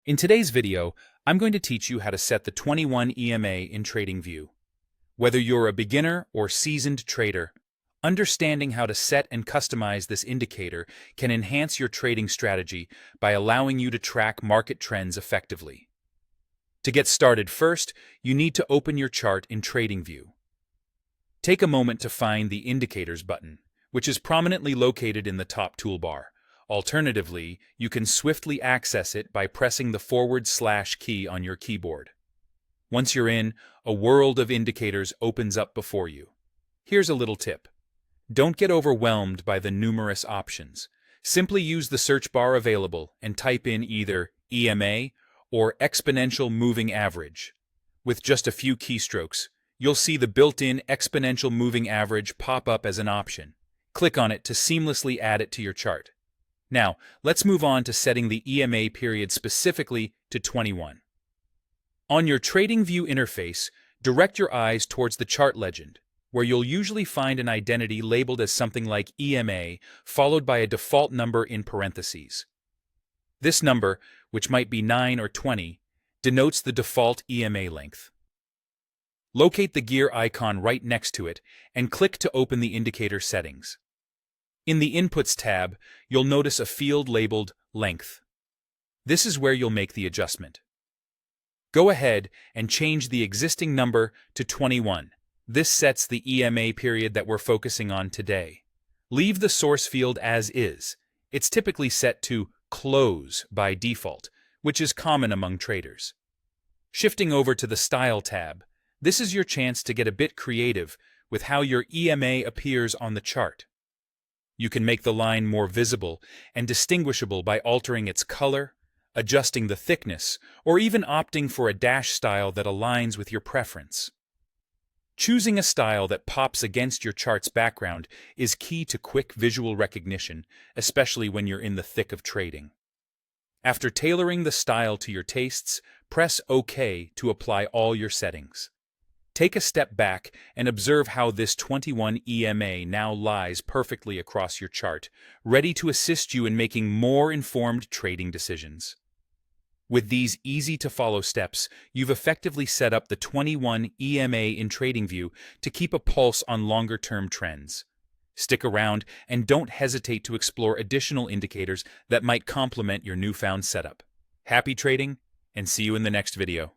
In today's video, I'm going to teach you how to set the 21 EMA in TradingView. Whether you're a beginner or seasoned trader, understanding how to set and customize this indicator can enhance your trading strategy by allowing you to track market trends effectively. To get started first, you need to open your chart in TradingView. Take a moment to find the Indicators button, which is prominently located in the top toolbar. Alternatively, you can swiftly access it by pressing the / key on your keyboard. Once you're in, a world of indicators opens up before you. Here's a little tip. Don't get overwhelmed by the numerous options. Simply use the search bar available and type in either EMA or exponential moving average. With just a few keystrokes, you'll see the built-in exponential moving average pop up as an option. Click on it to seamlessly add it to your chart. Now, let's move on to setting the EMA period specifically to 21. On your TradingView interface, direct your eyes towards the chart legend, where you'll usually find an identity labeled as something like EMA, followed by a default number in parentheses. This number, which might be 9 or 20, denotes the default EMA length. Locate the gear icon right next to it and click to open the indicator settings. In the Inputs tab, you'll notice a field labeled Length. This is where you'll make the adjustment. Go ahead and change the existing number to 21. This sets the EMA period that we're focusing on today. Leave the source field as is. It's typically set to Close by default, which is common among traders. Shifting over to the Style tab, this is your chance to get a bit creative with how your EMA appears on the chart. You can make the line more visible and distinguishable by altering its color, adjusting the thickness, or even opting for a dash style that aligns with your preference. Choosing a style that pops against your chart's background is key to quick visual recognition, especially when you're in the thick of trading. After tailoring the style to your tastes, press OK to apply all your settings. Take a step back and observe how this 21 EMA now lies perfectly across your chart, ready to assist you in making more informed trading decisions. With these easy-to-follow steps, you've effectively set up the 21 EMA in TradingView to keep a pulse on longer-term trends. Stick around and don't hesitate to explore additional indicators that might complement your newfound setup. Happy trading, and see you in the next video.